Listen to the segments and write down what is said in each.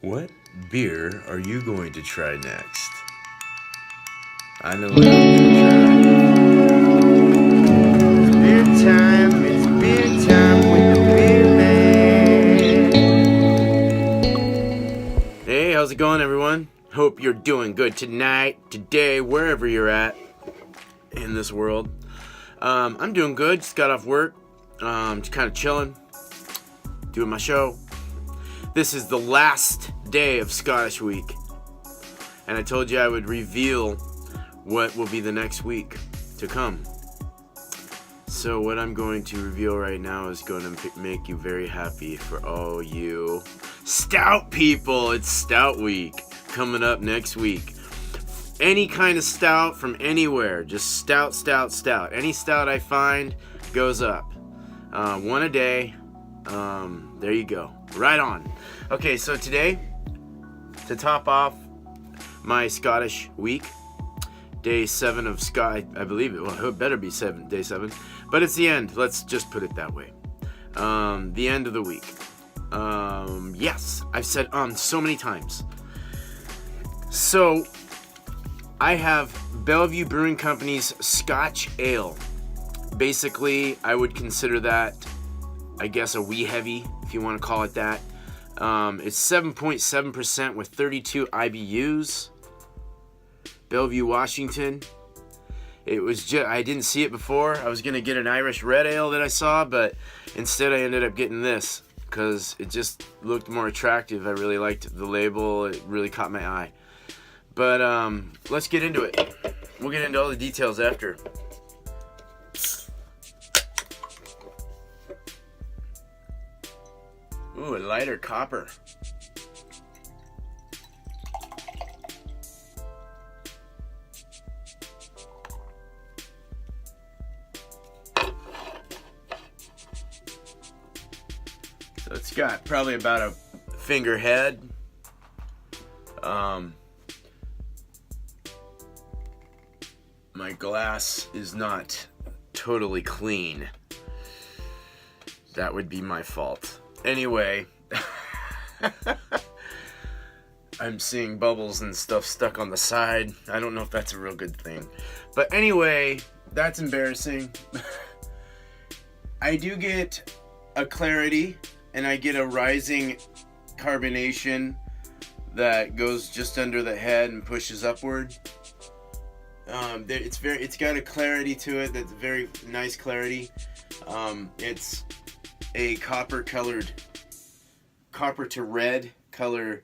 What beer are you going to try next? I know what I'm gonna Beer time, it's beer time with the beer man. try. Hey, how's it going, everyone? Hope you're doing good tonight, today, wherever you're at in this world. I'm doing good. Just got off work. Just kind of chilling, doing my show. This is the last day of Scottish Week, and I told you I would reveal what will be the next week to come. So what I'm going to reveal right now is going to make you very happy for all you stout people. It's Stout Week coming up next week. Any kind of stout from anywhere, just stout. Any stout I find goes up. One a day. There you go. Right on. Okay, so today, to top off my Scottish week, day 7 of Scott, I believe it better be day 7, but it's the end. Let's just put it that way. The end of the week. Yes, I've said so many times. So, I have Bellevue Brewing Company's Scotch Ale. Basically, I would consider that, I guess, a wee heavy, if you want to call it that. It's 7.7% with 32 IBUs. Bellevue, Washington. It was I didn't see it before. I was going to get an Irish red ale that I saw, but instead I ended up getting this because it just looked more attractive. I really liked the label. It really caught my eye. But let's get into it. We'll get into all the details after. Ooh, a lighter copper. So it's got probably about a finger head. My glass is not totally clean. That would be my fault. Anyway, I'm seeing bubbles and stuff stuck on the side. I don't know if that's a real good thing. But anyway, that's embarrassing. I do get a clarity and I get a rising carbonation that goes just under the head and pushes upward. It's got a clarity to it that's very nice clarity. It's a copper to red color.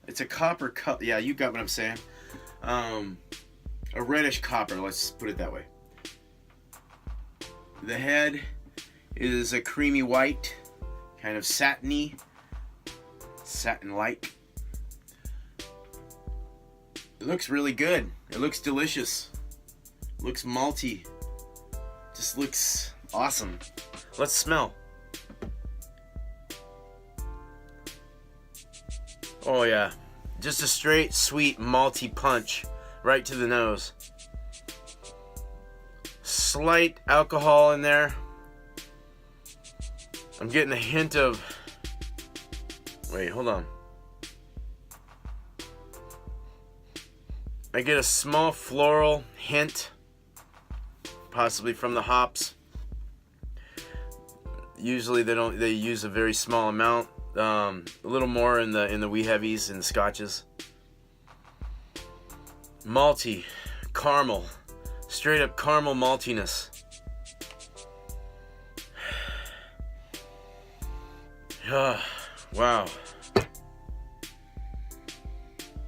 It's a copper color. Yeah, you got what I'm saying. A reddish copper, let's put it that way. The head is a creamy white, kind of satin-like. It looks really good. It looks delicious. It looks malty. Just looks awesome. Let's smell. Oh yeah, just a straight, sweet, malty punch right to the nose. Slight alcohol in there. I'm getting a hint of... Wait, hold on. I get a small floral hint, possibly from the hops. Usually they use a very small amount. A little more in the wee heavies and the scotches. Malty, caramel, straight up caramel maltiness. Wow.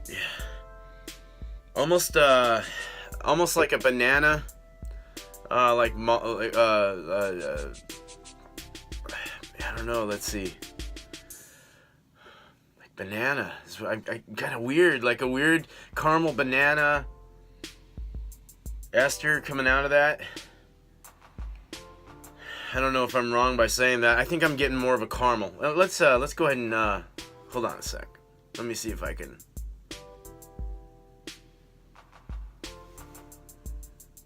Yeah. Almost like a banana. I don't know. Let's see. Banana. I kind of weird, like a weird caramel banana ester coming out of that. I don't know if I'm wrong by saying that. I think I'm getting more of a caramel. Let's go ahead and hold on a sec. Let me see if I can.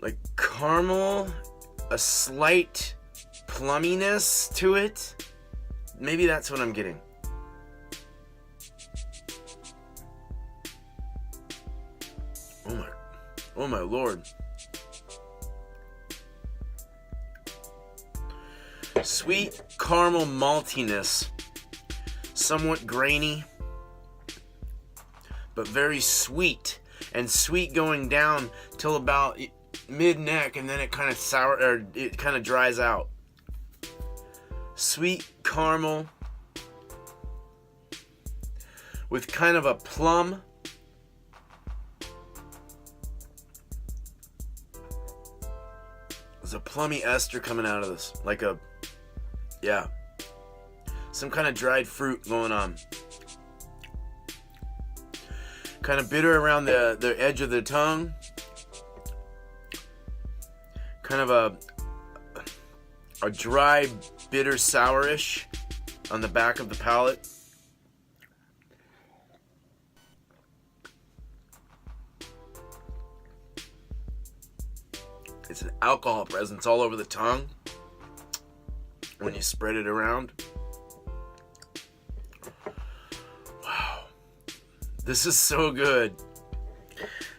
Like caramel, a slight plumminess to it. Maybe that's what I'm getting. Oh my lord. Sweet caramel maltiness. Somewhat grainy, but very sweet. And sweet going down till about mid-neck, and then it kind of sour, or it kind of dries out. Sweet caramel with kind of a plum. There's a plummy ester coming out of this, like a, yeah, some kind of dried fruit going on. Kind of bitter around the edge of the tongue. Kind of a dry, bitter, sourish on the back of the palate. It's an alcohol presence all over the tongue when you spread it around. Wow. This is so good.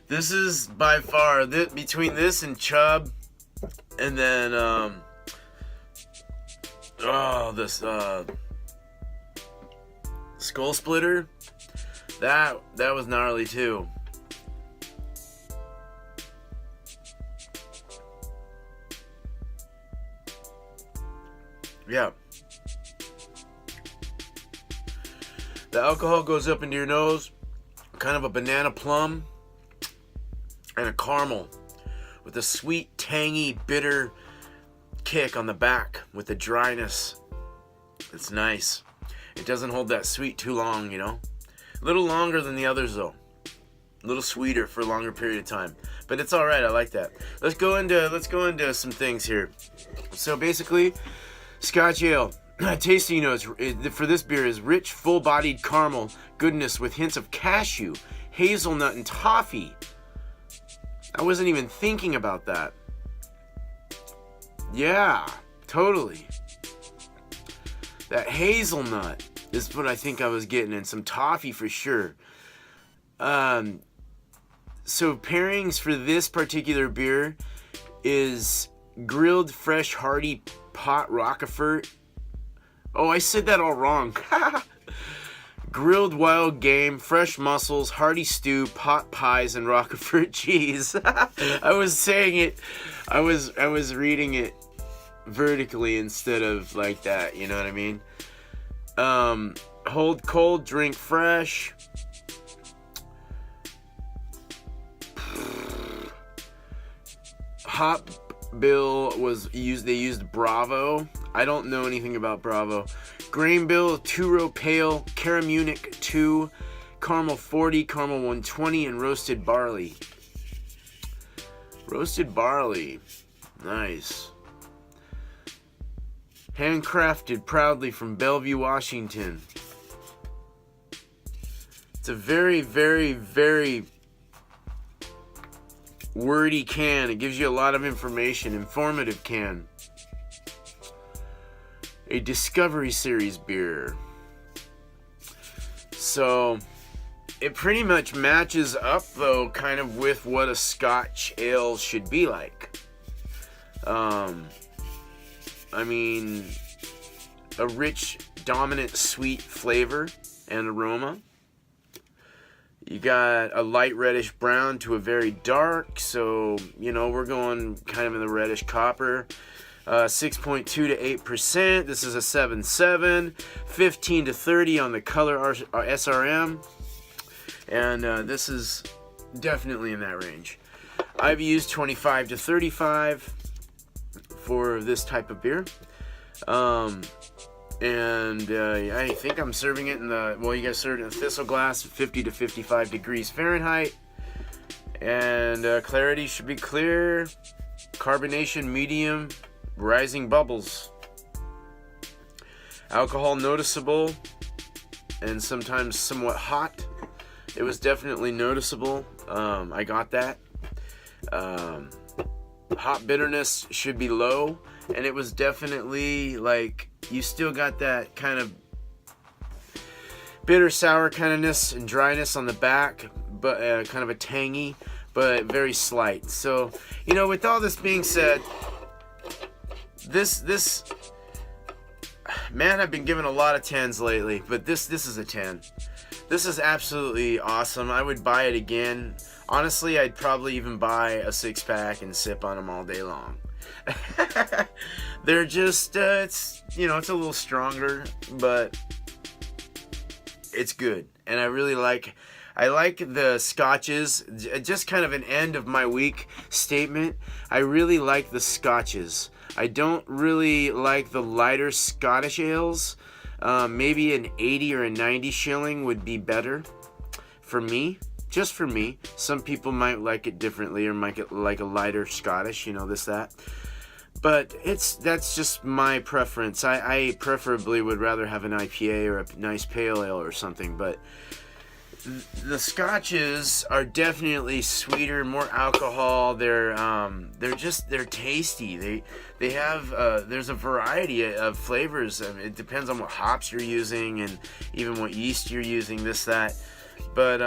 This is by far, between this and Chub, and then, this Skull Splitter, that was gnarly too. Yeah. The alcohol goes up into your nose, kind of a banana plum and a caramel with a sweet, tangy, bitter kick on the back with the dryness. It's nice. It doesn't hold that sweet too long, you know. A little longer than the others though. A little sweeter for a longer period of time. But it's all right. I like that. Let's go into some things here. So basically, Scotch Ale. Tasting notes for this beer is rich, full-bodied caramel goodness with hints of cashew, hazelnut, and toffee. I wasn't even thinking about that. Yeah, totally. That hazelnut is what I think I was getting, and some toffee for sure. So pairings for this particular beer is grilled fresh hearty pot Roquefort. Oh, I said that all wrong. Grilled wild game, fresh mussels, hearty stew, pot pies, and Roquefort cheese. I was saying it, I was reading it vertically instead of like that, you know what I mean? Hold cold, drink fresh. Hop bill was used, they used Bravo. I don't know anything about Bravo. Grain bill, 2-row pale, Caramunic 2, caramel 40, caramel 120, and roasted barley. Roasted barley. Nice. Handcrafted proudly from Bellevue, Washington. It's a very, very, very wordy can. It gives you a lot of information. Informative can. A Discovery Series beer. So it pretty much matches up though kind of with what a Scotch Ale should be like. I mean, a rich, dominant, sweet flavor and aroma. You got a light reddish brown to a very dark, so you know we're going kind of in the reddish copper. 6.2 to 8%. This is a 7.7. 15 to 30 on the color SRM. And this is definitely in that range. I've used 25 to 35 for this type of beer. I think I'm serving it in the, well, you guys served it in the thistle glass, 50 to 55 degrees Fahrenheit. And clarity should be clear. Carbonation medium. Rising bubbles. Alcohol noticeable and sometimes somewhat hot. It was definitely noticeable. I got that. Hot bitterness should be low, and it was definitely like you still got that kind of bitter sour kindness and dryness on the back, but kind of a tangy, but very slight. So, you know, with all this being said, this man, I've been given a lot of 10s lately, but this is a 10. This is absolutely awesome. I would buy it again. Honestly, I'd probably even buy a 6-pack and sip on them all day long. They're just, it's, you know, it's a little stronger, but it's good. And I like the scotches. Just kind of an end of my week statement. I really like the scotches. I don't really like the lighter Scottish ales. Maybe an 80 or a 90 shilling would be better for me. Just for me. Some people might like it differently or might like a lighter Scottish, you know, that. But that's just my preference. I preferably would rather have an IPA or a nice pale ale or something, but the scotches are definitely sweeter, more alcohol. They're tasty. They have there's a variety of flavors. I mean, it depends on what hops you're using and even what yeast you're using, that. But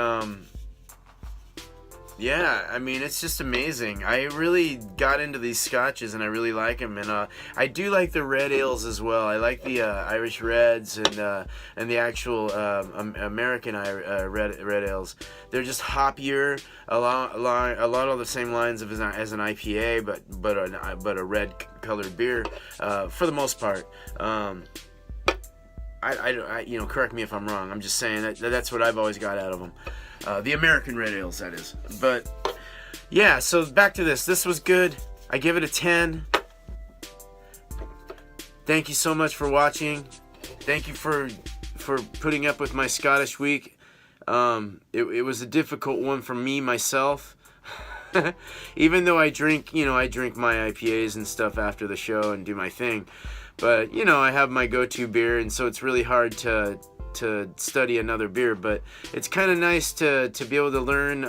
yeah, I mean, it's just amazing. I really got into these scotches and I really like them, and I do like the red ales as well. I like the Irish Reds and the actual American red ales. They're just hoppier, a lot of the same lines as an IPA, but a red colored beer for the most part. I you know, correct me if I'm wrong. I'm just saying that's what I've always got out of them. The American red ales, that is. But yeah, so back to this. This was good. I give it a 10. Thank you so much for watching. Thank you for putting up with my Scottish week. It was a difficult one for me myself. Even though I drink my IPAs and stuff after the show and do my thing. But, you know, I have my go-to beer, and so it's really hard to study another beer, but it's kind of nice to be able to learn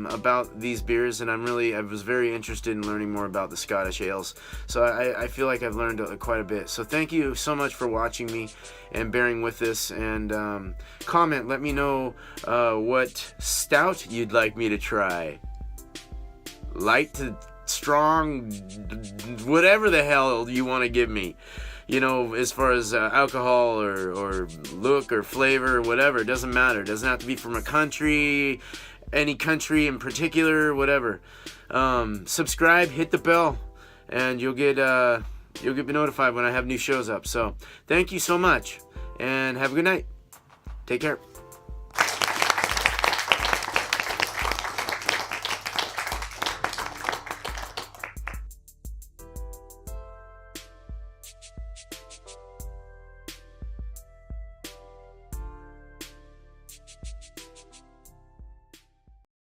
about these beers, and I was very interested in learning more about the Scottish ales, so I feel like I've learned quite a bit. So thank you so much for watching me and bearing with this, and comment, let me know what stout you'd like me to try. Light to strong, whatever the hell you want to give me. You know, as far as alcohol or look or flavor or whatever, it doesn't matter. It doesn't have to be from a country, any country in particular, whatever. Subscribe, hit the bell, and you'll get notified when I have new shows up. So thank you so much, and have a good night. Take care.